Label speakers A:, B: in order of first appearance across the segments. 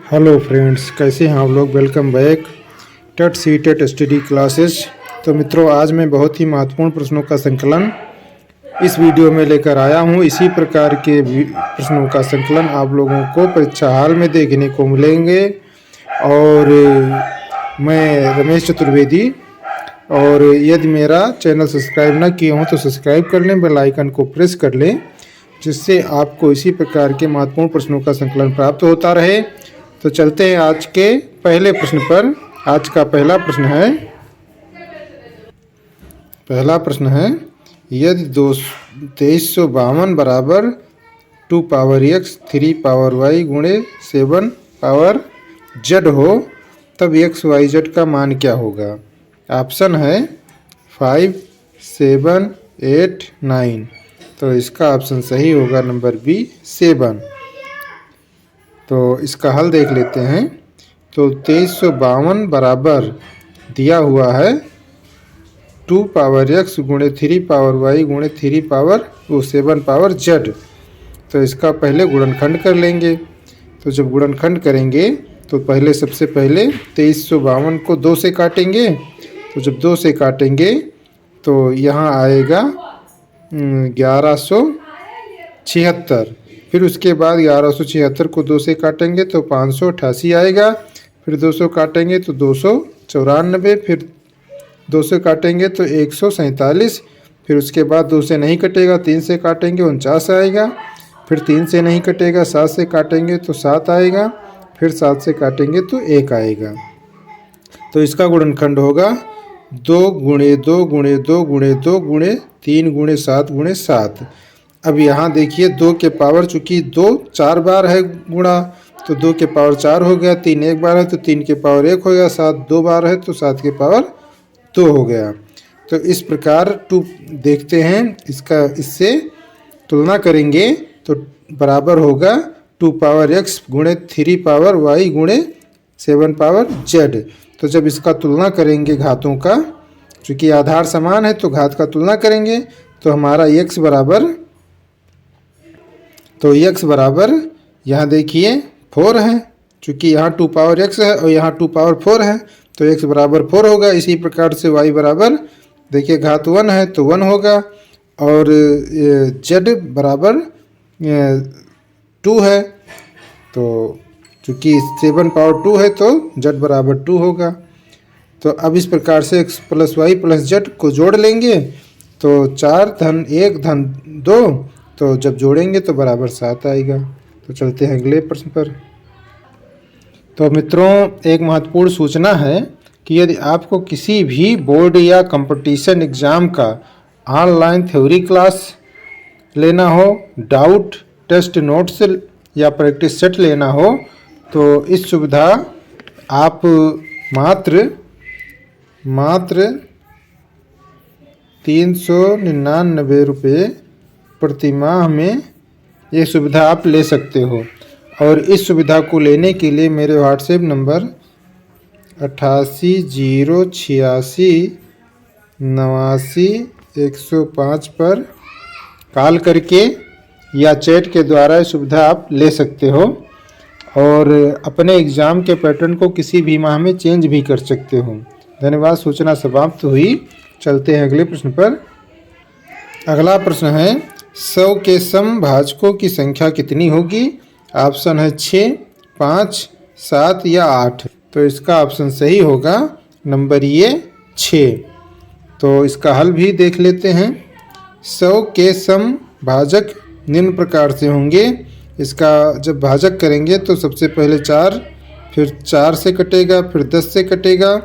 A: Hello friends, कैसे हैं आप लोग। Welcome back TET C TET study classes. तो मित्रों, आज मैं बहुत ही महत्वपूर्ण प्रश्नों का संकलन इस वीडियो में लेकर आया हूं। इसी प्रकार के प्रश्नों का संकलन आप लोगों को परीक्षा हाल में देखने को मिलेंगे। और मैं रमेश चतुर्वेदी, और यदि मेरा चैनल सब्सक्राइब न किए हों तो सब्सक्राइब कर लें, बेल आइकन को प्रेस कर लें, जिससे आपको इसी प्रकार के महत्वपूर्ण प्रश्नों का संकलन प्राप्त होता रहे। तो चलते हैं आज के पहले प्रश्न पर। आज का पहला प्रश्न है यदि 2352 बराबर 2 पावर x 3 पावर y गुणे 7 पावर z हो, तब x y z का मान क्या होगा। ऑप्शन है 5, 7, 8, 9। तो इसका ऑप्शन सही होगा नंबर बी, 7। तो इसका हल देख लेते हैं। तो 2352 बराबर दिया हुआ है 2 पावर x गुणे 3 पावर y गुणे 3 पावर 7 पावर z। तो इसका पहले गुणनखंड कर लेंगे। तो जब गुणनखंड करेंगे तो सबसे पहले 2352 को 2 से काटेंगे। तो जब 2 से काटेंगे तो यहाँ आएगा 1176। फिर उसके बाद 1176 को 2 से काटेंगे तो 588 आएगा। फिर 200 काटेंगे तो 294। फिर 2 से काटेंगे तो 147। फिर उसके बाद 2 से नहीं कटेगा, 3 से काटेंगे 49 आएगा। फिर 3 से नहीं कटेगा, 7 से काटेंगे तो 7 आएगा। फिर 7 से काटेंगे तो 1 आएगा। तो इसका गुणनखंड होगा 2 गुणे 2 गुणे 2 गुणे 2 गुणे 3 गुणे 7 गुणे 7। अब यहाँ देखिए 2 के पावर, चूँकि 2 4 बार है गुणा, तो 2 के पावर 4 हो गया। 3 एक बार है तो 3 के पावर 1 हो गया। 7 2 बार है तो 7 के पावर 2 हो गया। तो इस प्रकार 2 देखते हैं, इससे तुलना करेंगे तो बराबर होगा 2 पावर x गुणे 3 पावर y गुणे 7 पावर z। तो जब इसका तुलना करेंगे घातों का, चूँकि आधार समान है तो घात का तुलना करेंगे तो हमारा x बराबर यहाँ देखिए 4 है। चूँकि यहाँ 2 पावर x है और यहाँ 2 पावर 4 है तो x बराबर 4 होगा। इसी प्रकार से y बराबर देखिए घात 1 है तो 1 होगा। और z बराबर 2 है, तो चूँकि 7 पावर 2 है तो z बराबर 2 होगा। तो अब इस प्रकार से x plus y plus z को जोड़ लेंगे तो 4 धन 1 धन 2, तो जब जोड़ेंगे तो बराबर 7 आएगा। तो चलते हैं अगले प्रश्न पर। तो मित्रों, एक महत्वपूर्ण सूचना है कि यदि आपको किसी भी बोर्ड या कंपटीशन एग्ज़ाम का ऑनलाइन थ्योरी क्लास लेना हो, डाउट टेस्ट नोट्स या प्रैक्टिस सेट लेना हो, तो इस सुविधा आप मात्र 399 रुपये प्रति माह में ये सुविधा आप ले सकते हो। और इस सुविधा को लेने के लिए मेरे व्हाट्सएप नंबर 8808898105 पर कॉल करके या चैट के द्वारा ये सुविधा आप ले सकते हो। और अपने एग्ज़ाम के पैटर्न को किसी भी माह में चेंज भी कर सकते हो। धन्यवाद। सूचना समाप्त हुई। चलते हैं अगले प्रश्न पर। अगला प्रश्न है 100 के समभाजकों की संख्या कितनी होगी। ऑप्शन है 6, 5, 7 या 8। तो इसका ऑप्शन सही होगा नंबर ये 6। तो इसका हल भी देख लेते हैं। 100 के समभाजक निम्न प्रकार से होंगे। इसका जब भाजक करेंगे तो सबसे पहले 4, फिर 4 से कटेगा, फिर 10 से कटेगा,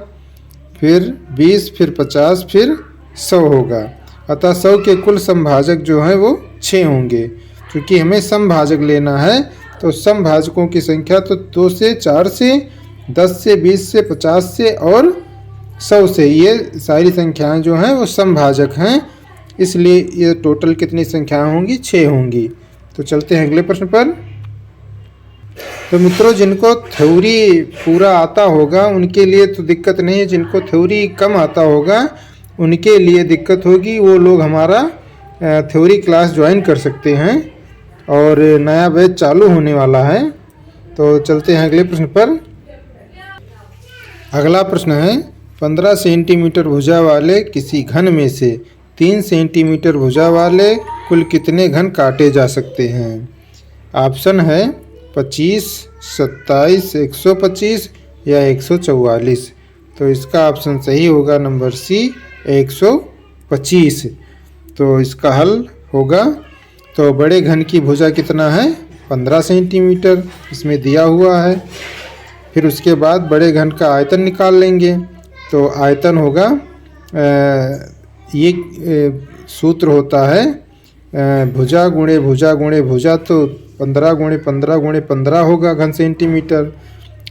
A: फिर 20, फिर 50, फिर 100 होगा। अतः 100 के कुल समभाजक जो हैं वो 6 होंगे। क्योंकि हमें समभाजक लेना है तो समभाजकों की संख्या तो 2 से, 4 से, 10 से, 20 से, 50 से और 100 से, ये सारी संख्याएं जो हैं वो समभाजक हैं। इसलिए ये टोटल कितनी संख्याएं होंगी, 6 होंगी। तो चलते हैं अगले प्रश्न पर। तो मित्रों, जिनको थ्योरी पूरा आता होगा उनके लिए तो दिक्कत नहीं है। जिनको थ्योरी कम आता होगा उनके लिए दिक्कत होगी। वो लोग हमारा थ्योरी क्लास ज्वाइन कर सकते हैं। और नया बैच चालू होने वाला है तो चलते हैं अगले प्रश्न पर। अगला प्रश्न है 15 सेंटीमीटर भुजा वाले किसी घन में से 3 सेंटीमीटर भुजा वाले कुल कितने घन काटे जा सकते हैं। ऑप्शन है 25, 27, 125 या 144। तो इसका ऑप्शन सही होगा नंबर सी 125। तो इसका हल होगा, तो बड़े घन की भुजा कितना है 15 सेंटीमीटर, इसमें दिया हुआ है। फिर उसके बाद बड़े घन का आयतन निकाल लेंगे। तो आयतन होगा ये सूत्र होता है भुजा गुणे भुजा गुणे भुजा, तो 15 गुणे 15 गुणे 15 होगा घन सेंटीमीटर।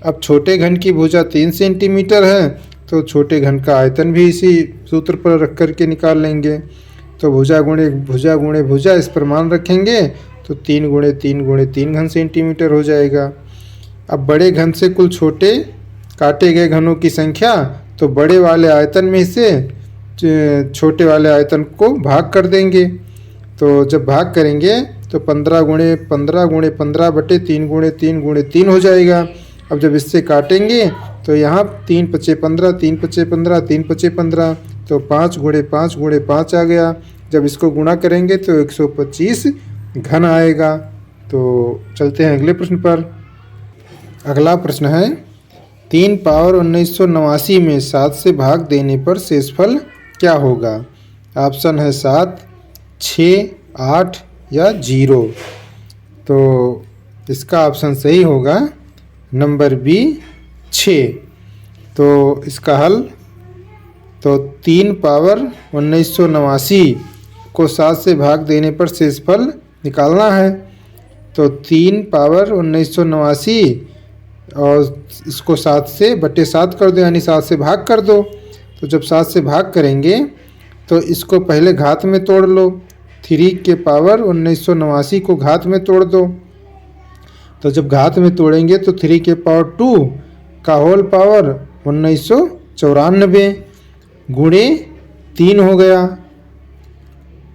A: अब छोटे घन की भुजा 3 सेंटीमीटर है, तो छोटे घन का आयतन भी इसी सूत्र पर रख कर के निकाल लेंगे। तो भुजा गुणे भुजा गुणे भुजा इस पर मान रखेंगे, तो 3 गुणे 3 गुणे 3 घन सेंटीमीटर हो जाएगा। अब बड़े घन से कुल छोटे काटे गए घनों की संख्या, तो बड़े वाले आयतन में से छोटे वाले आयतन को भाग कर देंगे। तो जब भाग करेंगे तो 15 गुणे 15 गुणे 15 बटे 3 गुणे 3 गुणे 3 हो जाएगा। अब जब इससे काटेंगे तो यहाँ 3 पचे 15, 3 पचे 15, 3 पचे 15, तो 5 गुणे 5 गुणे 5 आ गया। जब इसको गुणा करेंगे तो 125 घन आएगा। तो चलते हैं अगले प्रश्न पर। अगला प्रश्न है 3 पावर 1989 में 7 से भाग देने पर शेषफल क्या होगा। ऑप्शन है 7, 6, 8 या 0। तो इसका ऑप्शन सही होगा नंबर बी 6। तो इसका हल, तो 3 पावर 1989 को 7 से भाग देने पर शेषफल निकालना है। तो 3 पावर 1989 और इसको 7 से बटे 7 कर दो, यानी 7 से भाग कर दो। तो जब 7 से भाग करेंगे तो इसको पहले घात में तोड़ लो, 3 के पावर 1989 को घात में तोड़ दो। तो जब घात में तोड़ेंगे तो 3 के पावर 2 का होल पावर 1994 गुणे 3 हो गया,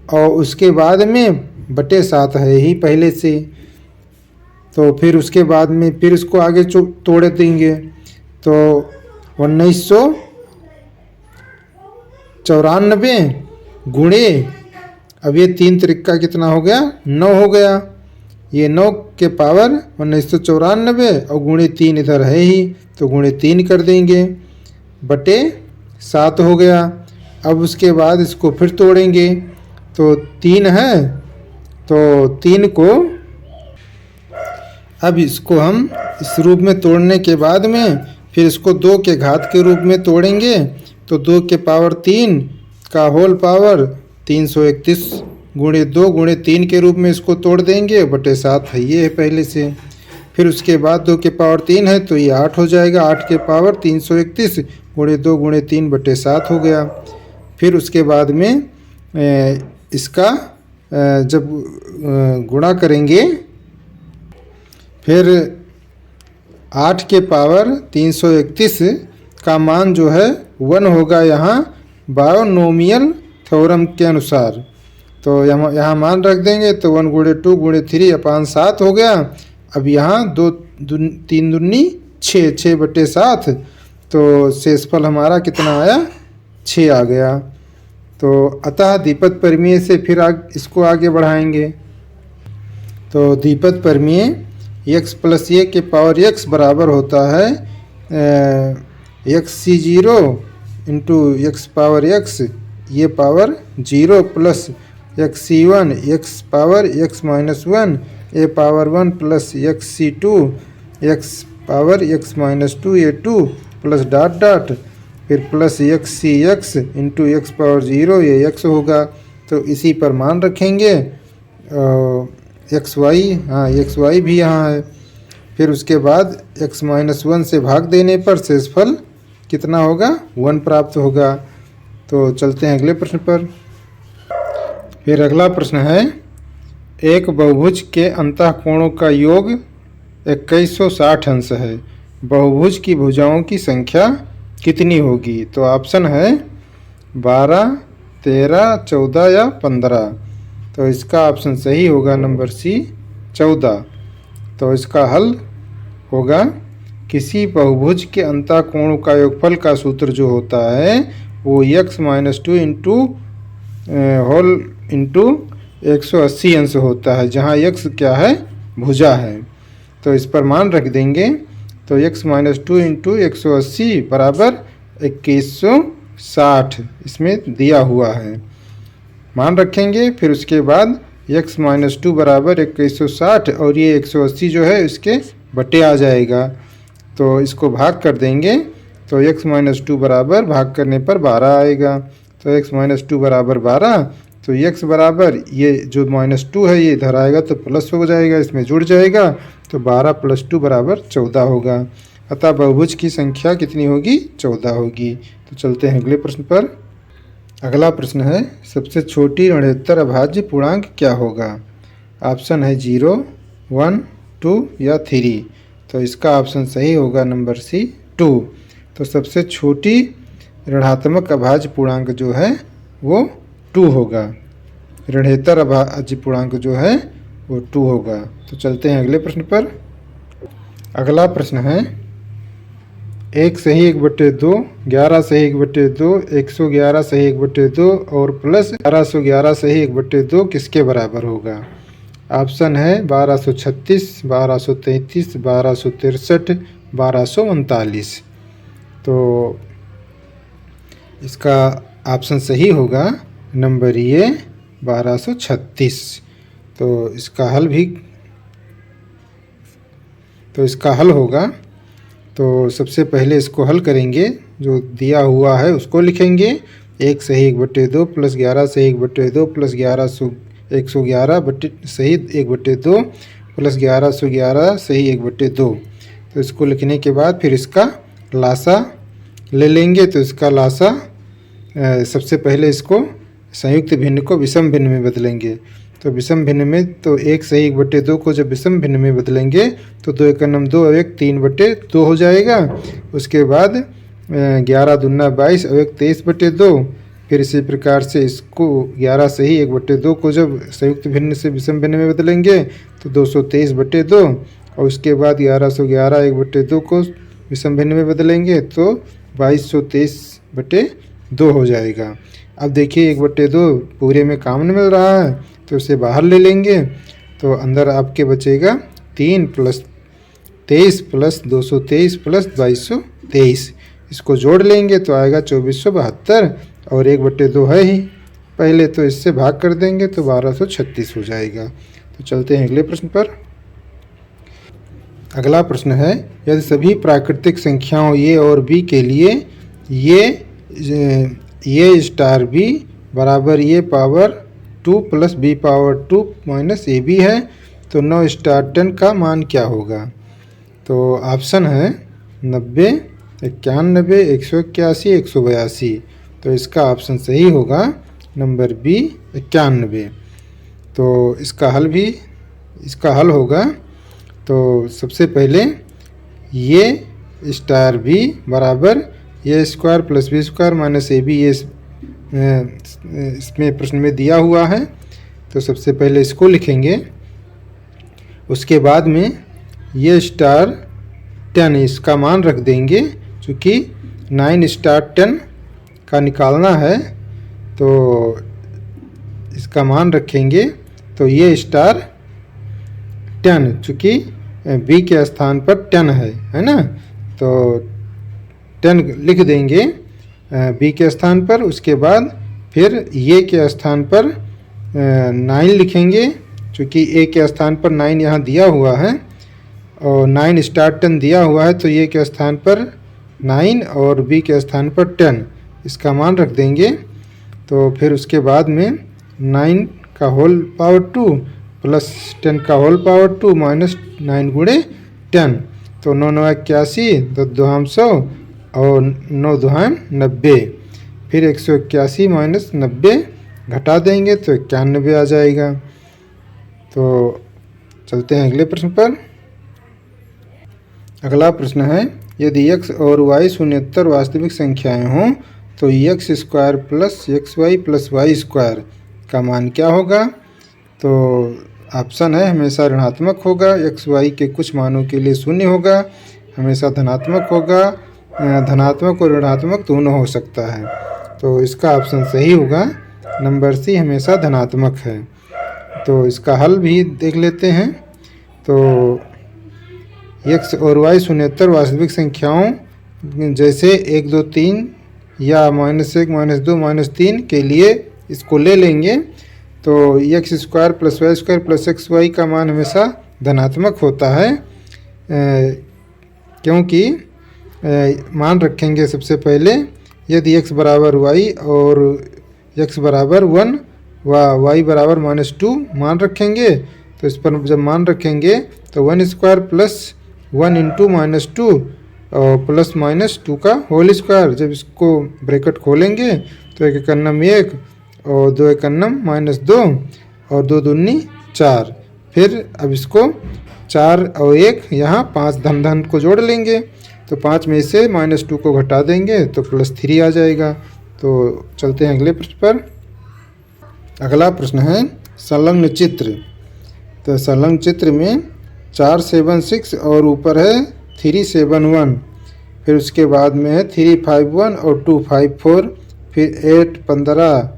A: और उसके बाद में बटे 7 है ही पहले से। तो फिर उसके बाद में फिर इसको आगे तोड़ देंगे। तो 1994 गुणे, अब ये 3 त्रिक्का कितना हो गया 9 हो गया। ये 9 के पावर 1994 और गुणे 3 इधर है ही, तो गुणे 3 कर देंगे, बटे 7 हो गया। अब उसके बाद इसको फिर तोड़ेंगे, तो 3 है, तो 3 को अब इसको हम इस रूप में तोड़ने के बाद में फिर इसको 2 के घात के रूप में तोड़ेंगे। तो 2 के पावर 3 का होल पावर 331 गुणे 2 गुणे 3 के रूप में इसको तोड़ देंगे, बटे 7 है ये है पहले से। फिर उसके बाद 2 के पावर 3 है, तो ये 8 हो जाएगा, 8 के पावर 331 गुणे 2 गुणे 3 बटे 7 हो गया। फिर उसके बाद में इसका जब गुणा करेंगे, फिर 8 के पावर 331 का मान जो है 1 होगा यहाँ बायोनोमियल थ्योरम के अनुसार। तो यहाँ मान रख देंगे, तो 1 गुणे 2 गुणे 3 अपान 7 हो गया। अब यहाँ 3 दूनी 6, 6 बटे 7, तो शेषफल हमारा कितना आया 6 आ गया। तो अतः द्विपद परिमेय से फिर इसको आगे बढ़ाएंगे। तो द्विपद परिमेय x प्लस a के पावर x बराबर होता है xc0 into x power x, ये power 0 plus xc1 x power x minus 1 a power 1 plus xc2 x power x minus 2 a2 plus dot dot, फिर plus xc x into x power 0, ये x होगा। तो इसी पर मान रखेंगे। xy, हाँ xy भी यहाँ है। फिर उसके बाद x माइनस 1 से भाग देने पर शेषफल कितना होगा 1 प्राप्त होगा। तो चलते हैं अगले प्रश्न पर। फिर अगला प्रश्न है एक बहुभुज के अंतःकोणों का योग 2160 अंश है, बहुभुज की भुजाओं की संख्या कितनी होगी। तो ऑप्शन है 12, 13, 14 या 15। तो इसका ऑप्शन सही होगा नंबर सी 14। तो इसका हल, होगा किसी बहुभुज के अंतःकोणों का योगफल का सूत्र जो होता है वो x-2 इंटू होल इंटू 180 अंश होता है, जहाँ x क्या है, भुजा है। तो इस पर मान रख देंगे, तो x-2 इंटू 180 बराबर 2160 इसमें दिया हुआ है, मान रखेंगे। फिर उसके बाद x-2 बराबर 2160 और ये 180 जो है इसके बटे आ जाएगा, तो इसको भाग कर देंगे तो x-2 बराबर भाग करने पर 12 आएगा। तो x-2 बराबर 12, तो x बराबर ये जो -2 है ये इधर आएगा तो प्लस हो जाएगा, इसमें जुड़ जाएगा, तो 12 + 2 बराबर 14 होगा। अतः बहुभुज की संख्या कितनी होगी, 14 होगी। तो चलते हैं अगले प्रश्न पर। अगला प्रश्न है सबसे छोटी ऋणोत्तर अभाज्य पूर्णांक क्या होगा। ऑप्शन है 0, 1, 2 या 3। तो इसका ऑप्शन सही होगा नंबर सी 2। तो सबसे छोटी ऋणात्मक अभाज्य पूर्णांक जो है वो 2 होगा, ऋणोत्तर अभाज्य पूर्णांक जो है वो 2 होगा। तो चलते हैं अगले प्रश्न पर। अगला प्रश्न है 1 सही 1/2, 11 सही 1/2, 111 सही 1/2 और प्लस 1111 सही 1/2 किसके बराबर होगा। ऑप्शन है 1236, 1233, 1263, 1239। तो इसका ऑप्शन सही होगा नंबर ये 1236। तो इसका हल होगा, तो सबसे पहले इसको हल करेंगे, जो दिया हुआ है उसको लिखेंगे। 1 सही 1/2 प्लस 11 सही 1/2 प्लस 111 सही 1/2 प्लस 1111 सही 1/2। तो इसको लिखने के बाद फिर इसका लासा ले लेंगे। तो इसका लासा सबसे पहले इसको संयुक्त भिन्न को विषम भिन्न में बदलेंगे। तो विषम भिन्न में तो 1 सही 1/2 को जब विषम भिन्न में बदलेंगे तो 2 × 9 2 और 1 3/2 हो जाएगा। उसके बाद 11 दूना 22 और 1 23/2। फिर इसी प्रकार से इसको 11 सही 1/2 को जब संयुक्त भिन्न से विषम भिन्न में बदलेंगे तो 223/2 और उसके बाद 1111 1/2 को विषम भिन्न में बदलेंगे तो 2223/2 हो जाएगा। अब देखिए 1/2 पूरे में कॉमन मिल रहा है तो उसे बाहर ले लेंगे, तो अंदर आपके बचेगा 3 + 23 + 223 + 2223। इसको जोड़ लेंगे तो आएगा 2472 और 1/2 है ही पहले, तो इससे भाग कर देंगे तो 1236 हो जाएगा। तो चलते हैं अगले प्रश्न पर। अगला प्रश्न है यदि सभी प्राकृतिक संख्याओं a और b के लिए a स्टार b बराबर a power 2 + b power 2 - ab है तो 9 स्टार 10 का मान क्या होगा। तो ऑप्शन है 90, 91, 181, 182। तो इसका ऑप्शन सही होगा नंबर बी 91। तो इसका हल होगा, तो सबसे पहले ये स्टार बी बराबर A square plus B square minus A B, ये इसमें प्रश्न में दिया हुआ है। तो सबसे पहले इसको लिखेंगे, उसके बाद में ये स्टार 10 इसका मान रख देंगे, चूँकि 9 स्टार 10 का निकालना है तो इसका मान रखेंगे। तो ये स्टार 10 चूँकि बी के स्थान पर 10 है ना, तो 10 लिख देंगे बी के स्थान पर। उसके बाद फिर ये के स्थान पर 9 लिखेंगे, चूँकि ए के स्थान पर 9 यहाँ दिया हुआ है और 9 स्टार 10 दिया हुआ है, तो ये के स्थान पर 9 और बी के स्थान पर 10 इसका मान रख देंगे। तो फिर उसके बाद में 9 का होल पावर 2 प्लस 10 का होल पावर 2 माइनस 9 × 10, तो 9 9 81, 10 2 100 और 9 2 90। फिर 181 माइनस 90 घटा देंगे तो 91 आ जाएगा। तो चलते हैं अगले प्रश्न पर। अगला प्रश्न है यदि x और y शून्येतर वास्तविक संख्याएं हों तो x² + xy + y² का मान क्या होगा। तो ऑप्शन है हमेशा ऋणात्मक होगा, एक्स वाई के कुछ मानों के लिए शून्य होगा, हमेशा धनात्मक होगा, धनात्मक और ऋणात्मक दोनों हो सकता है। तो इसका ऑप्शन सही होगा नंबर सी, हमेशा धनात्मक है। तो इसका हल भी देख लेते हैं। तो एक्स और वाई शून्येतर वास्तविक संख्याओं जैसे 1, 2, 3 या -1, -2, -3 के लिए इसको ले लेंगे तो X square plus Y square plus X Y का मान हमेशा धनात्मक होता है, क्योंकि मान रखेंगे सबसे पहले यदि x बराबर y और x बराबर 1 व y बराबर -2 मान रखेंगे तो इस पर जब मान रखेंगे तो 1 स्क्वायर प्लस 1 इंटू -2 और प्लस -2 का होल स्क्वायर, जब इसको ब्रैकेट खोलेंगे तो 1 एकन्नम 1 और 2 एकन्नम -2 और 2 दूनी 4। फिर अब इसको 4 और 1 यहाँ 5 धन को जोड़ लेंगे तो 5 में से -2 को घटा देंगे तो +3 आ जाएगा। तो चलते हैं अगले प्रश्न पर। अगला प्रश्न है संलग्न चित्र। तो संलग्न चित्र में 4, 7, 6 और ऊपर है 3, 7, 1, फिर उसके बाद में है 3, 5, 1 और 2, 5, 4, फिर 8, 15,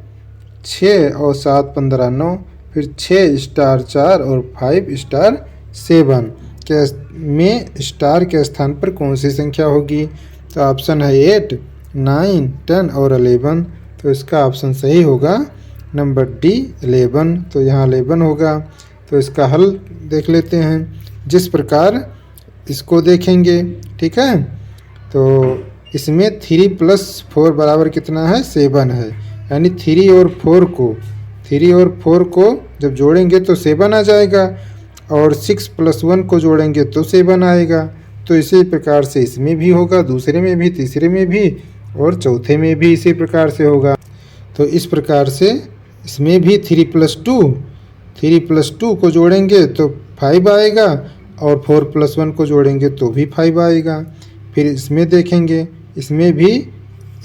A: 6 और 7, 15, 9, फिर 6 स्टार 4 और 5 स्टार 7 के में स्टार के स्थान पर कौन सी संख्या होगी? तो ऑप्शन है 8, 9, 10 और 11। तो इसका ऑप्शन सही होगा नंबर डी 11। तो यहाँ 11 होगा। तो इसका हल देख लेते हैं जिस प्रकार इसको देखेंगे, ठीक है। तो इसमें 3 + 4 बराबर कितना है? 7 है, यानी 3 और 4 को जब जोड़ेंगे तो 7 आ जाएगा और 6 + 1 को जोड़ेंगे तो 7 आएगा। तो इसी प्रकार से इसमें भी होगा, दूसरे में भी, तीसरे में भी और चौथे में भी इसी प्रकार से होगा। तो इस प्रकार से इसमें भी 3 + 2 को जोड़ेंगे तो 5 आएगा और 4 + 1 को जोड़ेंगे तो भी 5 आएगा। फिर इसमें देखेंगे, इसमें भी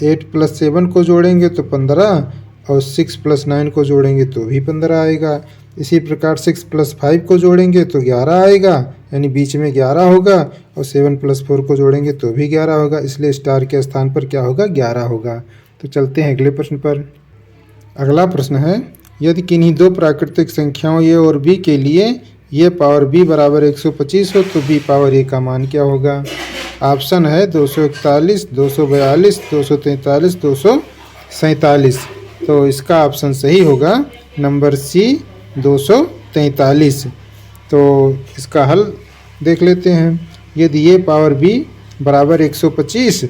A: 8 + 7 को जोड़ेंगे तो 15 और 6 + 9 को जोड़ेंगे तो भी 15 आएगा। इसी प्रकार 6 + 5 को जोड़ेंगे तो 11 आएगा, यानी बीच में 11 होगा और 7 + 4 को जोड़ेंगे तो भी 11 होगा, इसलिए स्टार के स्थान पर क्या होगा? 11 होगा। तो चलते हैं अगले प्रश्न पर। अगला प्रश्न है यदि किन्हीं दो प्राकृतिक संख्याओं a और b के लिए a पावर b बराबर 125 हो तो b पावर a का मान क्या होगा? ऑप्शन है 241, 242, 243, 247। तो इसका ऑप्शन सही होगा नंबर सी 243। तो इसका हल देख लेते हैं। यदि a पावर b बराबर 125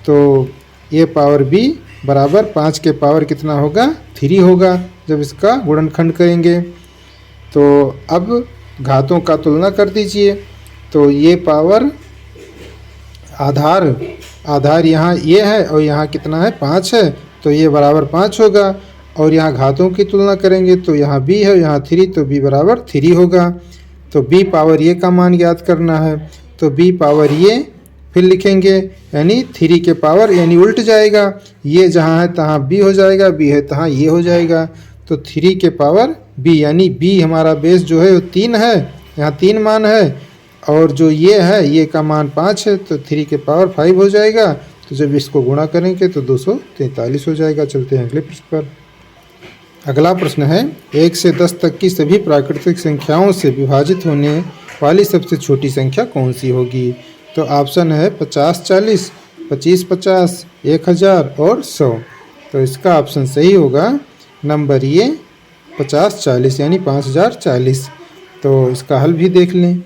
A: तो a पावर b बराबर 5 के पावर कितना होगा? 3 होगा जब इसका गुणनखंड करेंगे। तो अब घातों का तुलना कर दीजिए। तो ये पावर आधार यहाँ ये है और यहाँ कितना है? 5 है, तो ये बराबर 5 होगा। और यहाँ घातों की तुलना करेंगे तो यहाँ b है, यहाँ 3, तो b बराबर 3 होगा। तो b पावर ये का मान ज्ञात करना है। तो b पावर ये फिर लिखेंगे, यानी 3 के पावर, यानी उल्ट जाएगा, ये जहाँ है तहाँ b हो जाएगा, b है तहाँ ये हो जाएगा। तो 3 के पावर b, यानी b हमारा बेस जो है वो 3 है, यहाँ 3 मान है, और जो ये है ये का मान 5 है, तो 3 के पावर 5 हो जाएगा। तो जब इसको गुणा करेंगे तो 243 हो जाएगा। चलते हैं अगले प्रश्न पर। अगला प्रश्न है 1 से 10 तक की सभी प्राकृतिक संख्याओं से विभाजित होने वाली सबसे छोटी संख्या कौन सी होगी? तो ऑप्शन है 50, 40, 25, 50, 1000 और 100। तो इसका ऑप्शन सही होगा नंबर ये 50, 40, यानी 5040। तो इसका हल भी देख लें।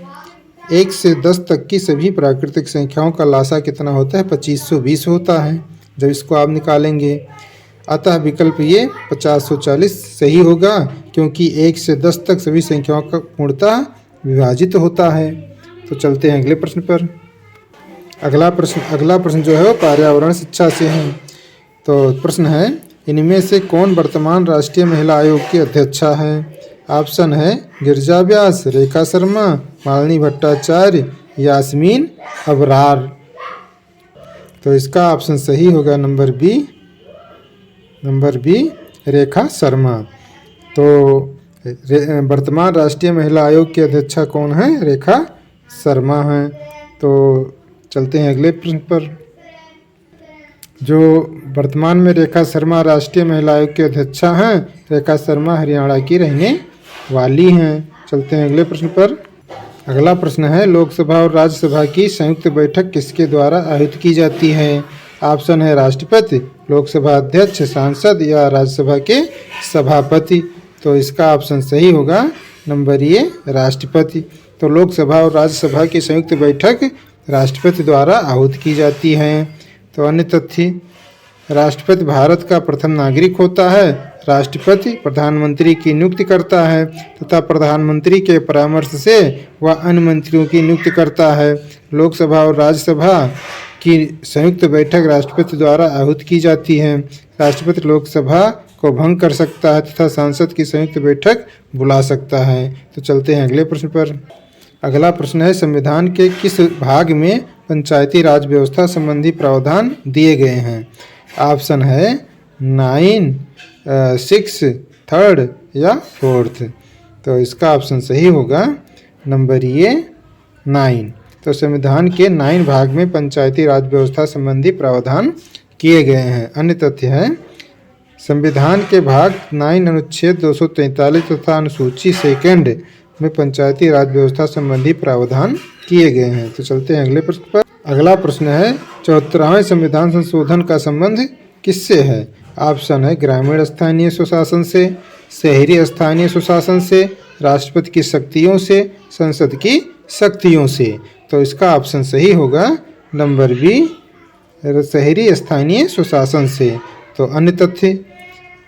A: 1 से 10 तक की सभी प्राकृतिक संख्याओं का लासा कितना होता है? 2520 होता है जब इसको आप निकालेंगे। अतः विकल्प ये 5040 सही होगा, क्योंकि 1 से 10 तक सभी संख्याओं का पूर्णतः विभाजित होता है। तो चलते हैं अगले प्रश्न पर। अगला प्रश्न जो है वो पर्यावरण शिक्षा से है। तो प्रश्न है इनमें से कौन वर्तमान राष्ट्रीय महिला आयोग की अध्यक्षा है? ऑप्शन है गिरिजा व्यास, रेखा शर्मा, मालिनी भट्टाचार्य, यास्मीन अबरार। तो इसका ऑप्शन सही होगा नंबर बी रेखा शर्मा। तो वर्तमान राष्ट्रीय महिला आयोग की अध्यक्षा कौन है? रेखा शर्मा हैं। तो चलते हैं अगले प्रश्न पर। जो वर्तमान में रेखा शर्मा राष्ट्रीय महिला आयोग की अध्यक्षा हैं, रेखा शर्मा हरियाणा की रहने वाली हैं। चलते हैं अगले प्रश्न पर। अगला प्रश्न है, लोकसभा और राज्यसभा की संयुक्त बैठक किसके द्वारा आयोजित की जाती है? ऑप्शन है राष्ट्रपति, लोकसभा अध्यक्ष, सांसद या राज्यसभा के सभापति। तो इसका ऑप्शन सही होगा नंबर ए, राष्ट्रपति। तो लोकसभा और राज्यसभा की संयुक्त बैठक राष्ट्रपति द्वारा आहुत की जाती है। तो अन्य तथ्य, राष्ट्रपति भारत का प्रथम नागरिक होता है। राष्ट्रपति प्रधानमंत्री की नियुक्ति करता है तथा प्रधानमंत्री के परामर्श से वह अन्य मंत्रियों की नियुक्ति करता है। लोकसभा और राज्यसभा की संयुक्त बैठक राष्ट्रपति द्वारा आहुत की जाती है। राष्ट्रपति लोकसभा को भंग कर सकता है तथा सांसद की संयुक्त बैठक बुला सकता है। तो चलते हैं अगले प्रश्न पर। अगला प्रश्न है, संविधान के किस भाग में पंचायती राज व्यवस्था संबंधी प्रावधान दिए गए हैं? ऑप्शन है 9, 6, 3 या 4। तो इसका ऑप्शन सही होगा नंबर ए, 9। तो संविधान के 9 भाग में पंचायती राज व्यवस्था संबंधी प्रावधान किए गए हैं। अन्य तथ्य है, संविधान के भाग 9 अनुच्छेद 243 तथा अनुसूची 2 में पंचायती राज व्यवस्था संबंधी प्रावधान किए गए हैं। तो चलते हैं अगले प्रश्न पर। अगला प्रश्न है, 74वें संविधान संशोधन का संबंध किससे है? ऑप्शन है ग्रामीण स्थानीय स्वशासन से, शहरी स्थानीय स्वशासन से, राष्ट्रपति की शक्तियों से, संसद की शक्तियों से। तो इसका ऑप्शन सही होगा नंबर बी, शहरी स्थानीय स्वशासन से। तो अन्य तथ्य,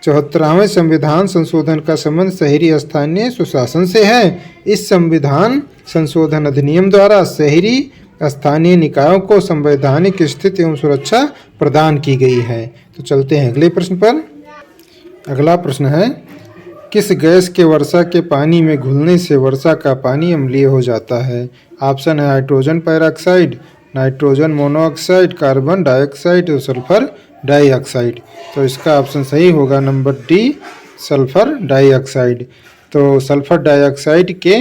A: 74वें संविधान संशोधन का संबंध शहरी स्थानीय स्वशासन से है। इस संविधान संशोधन अधिनियम द्वारा शहरी स्थानीय निकायों को संवैधानिक स्थिति एवं सुरक्षा प्रदान की गई है। तो चलते हैं अगले प्रश्न पर। अगला प्रश्न है, किस गैस के वर्षा के पानी में घुलने से वर्षा का पानी अम्लीय हो जाता है? ऑप्शन है hydrogen peroxide, nitrogen monoxide, carbon dioxide और सल्फर डाइऑक्साइड। तो इसका ऑप्शन सही होगा नंबर डी, सल्फर डाइऑक्साइड। तो सल्फर डाइऑक्साइड के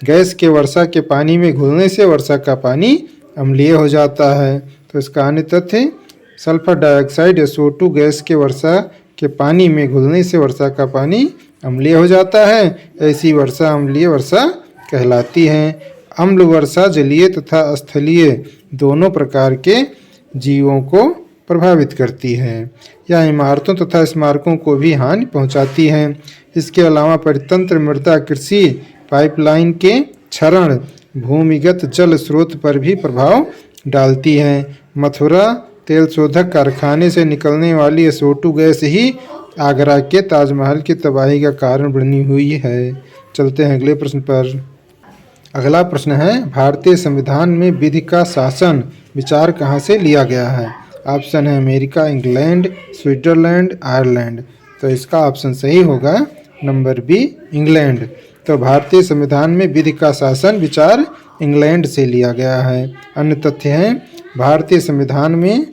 A: गैस के वर्षा के पानी में घुलने से वर्षा का पानी अम्लीय हो जाता है। तो इसका अन्य तथ्य, सल्फर डाइऑक्साइड SO2 गैस के वर्षा के पानी में घुलने से वर्षा का पानी अम्लीय हो जाता है। ऐसी वर्षा अम्लीय वर्षा कहलाती है। अम्ल वर्षा जलीय तथा स्थलीय दोनों प्रकार के जीवों को प्रभावित करती है। यह इमारतों तथा स्मारकों को भी हानि पहुंचाती है। इसके अलावा परितंत्र, मृदा, कृषि पाइपलाइन के क्षरण, भूमिगत जल स्रोत पर भी प्रभाव डालती है। मथुरा तेल शोधक कारखाने से निकलने वाली SO2 गैस ही आगरा के ताजमहल की तबाही का कारण बनी हुई है। चलते हैं अगले प्रश्न पर। अगला प्रश्न है, भारतीय संविधान में विधि का शासन विचार कहाँ से लिया गया है? ऑप्शन है अमेरिका, इंग्लैंड, स्विट्जरलैंड, आयरलैंड। तो इसका ऑप्शन सही होगा नंबर बी, इंग्लैंड। तो भारतीय संविधान में विधि का शासन विचार इंग्लैंड से लिया गया है। अन्य तथ्य हैं, भारतीय संविधान में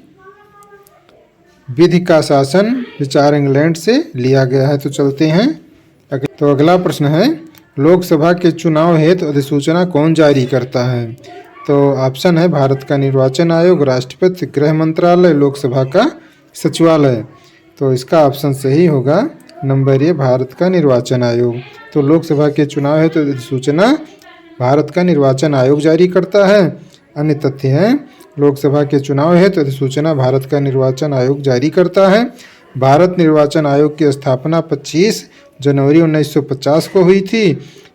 A: विधि का शासन विचार इंग्लैंड से लिया गया है। तो चलते हैं। तो अगला प्रश्न है, लोकसभा के चुनाव हेतु अधिसूचना कौन जारी करता है? तो ऑप्शन है भारत का निर्वाचन आयोग, राष्ट्रपति, गृह मंत्रालय, लोकसभा का सचिवालय। तो इसका ऑप्शन सही होगा नंबर ए, भारत का निर्वाचन आयोग। तो लोकसभा के चुनाव हेतु अधिसूचना भारत का निर्वाचन आयोग जारी करता है। अन्य तथ्य हैं, लोकसभा के चुनाव हेतु अधिसूचना भारत का निर्वाचन आयोग जारी करता है। भारत निर्वाचन आयोग की स्थापना 25 जनवरी 1950 को हुई थी।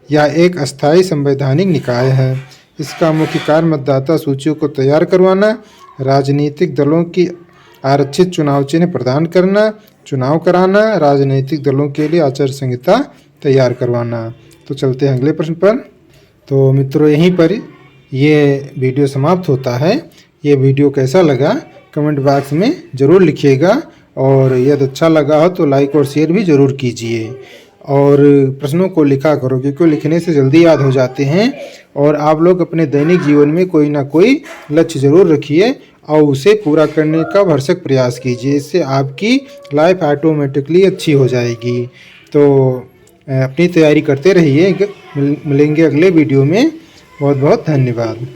A: यह एक अस्थायी संवैधानिक निकाय है। इसका मुख्य कार्य मतदाता सूचियों को तैयार करवाना, राजनीतिक दलों की आरक्षित चुनाव चिन्ह प्रदान करना, चुनाव कराना, राजनीतिक दलों के लिए आचार संहिता तैयार करवाना। तो चलते हैं अगले प्रश्न पर। तो मित्रों, यहीं पर ये वीडियो समाप्त होता है। ये वीडियो कैसा लगा कमेंट बॉक्स में ज़रूर लिखिएगा, और यदि अच्छा लगा हो तो लाइक और शेयर भी ज़रूर कीजिए। और प्रश्नों को लिखा करो, क्योंकि लिखने से जल्दी याद हो जाते हैं। और आप लोग अपने दैनिक जीवन में कोई ना कोई लक्ष्य ज़रूर रखिए और उसे पूरा करने का भरसक प्रयास कीजिए। इससे आपकी लाइफ ऑटोमेटिकली अच्छी हो जाएगी। तो अपनी तैयारी करते रहिए। मिलेंगे अगले वीडियो में। बहुत बहुत धन्यवाद।